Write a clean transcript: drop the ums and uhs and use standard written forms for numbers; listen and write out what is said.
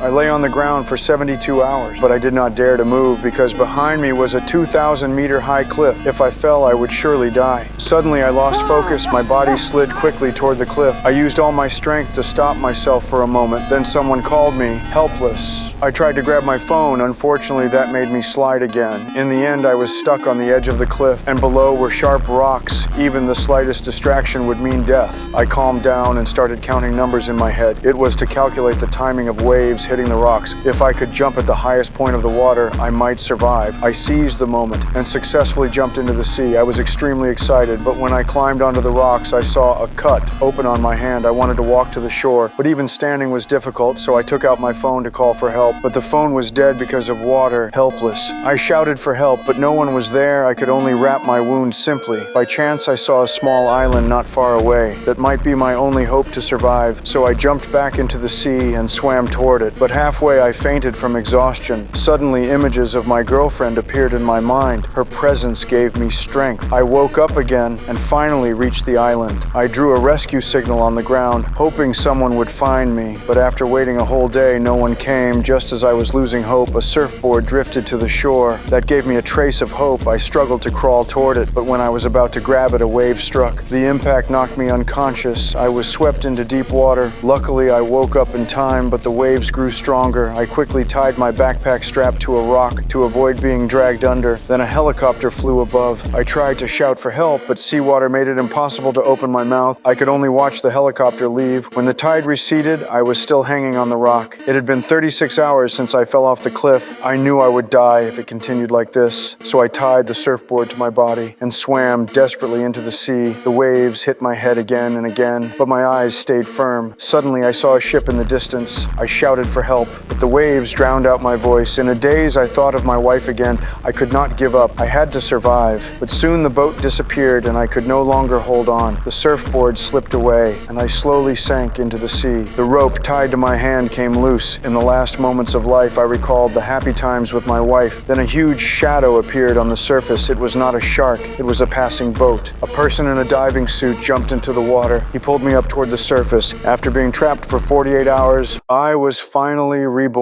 I lay on the ground for 72 hours, but I did not dare to move because behind me was a 2,000-meter high cliff. If I fell, I would surely die. Suddenly, I lost focus. My body slid quickly toward the cliff. I used all my strength to stop myself for a moment. Then someone called me, helpless. I tried to grab my phone. Unfortunately, that made me slide again. In the end, I was stuck on the edge of the cliff, and below were sharp rocks. Even the slightest distraction would mean death. I calmed down and started counting numbers in my head. It was to calculate the timing of waves hitting the rocks. If I could jump at the highest point of the water, I might survive. I seized the moment and successfully jumped into the sea. I was extremely excited, but when I climbed onto the rocks, I saw a cut open on my hand. I wanted to walk to the shore, but even standing was difficult, so I took out my phone to call for help. But the phone was dead because of water, helpless. I shouted for help, but no one was there. I could only wrap my wound simply. By chance, I saw a small island not far away. That might be my only hope to survive, so I jumped back into the sea and swam toward it. But halfway, I fainted from exhaustion. Suddenly, images of my girlfriend appeared in my mind. Her presence gave me strength. I woke up again and finally reached the island. I drew a rescue signal on the ground, hoping someone would find me. But after waiting a whole day, no one came. Just as I was losing hope, a surfboard drifted to the shore. That gave me a trace of hope. I struggled to crawl toward it, but when I was about to grab it, a wave struck. The impact knocked me unconscious. I was swept into deep water. Luckily, I woke up in time, but the waves grew stronger. I quickly tied my backpack strap to a rock to avoid being dragged under. Then a helicopter flew above. I tried to shout for help, but seawater made it impossible to open my mouth. I could only watch the helicopter leave. When the tide receded, I was still hanging on the rock. It had been 36 hours since I fell off the cliff. I knew I would die if it continued like this, so I tied the surfboard to my body and swam desperately into the sea. The waves hit my head again and again, but my eyes stayed firm. Suddenly, I saw a ship in the distance. I shouted for help, but the waves drowned out my voice. In a daze, I thought of my wife again. I could not give up. I had to survive. But soon the boat disappeared and I could no longer hold on. The surfboard slipped away and I slowly sank into the sea. The rope tied to my hand came loose. In the last moments of life, I recalled the happy times with my wife. Then a huge shadow appeared on the surface. It was not a shark. It was a passing boat. A person in a diving suit jumped into the water. He pulled me up toward the surface. After being trapped for 48 hours, I was finally reborn.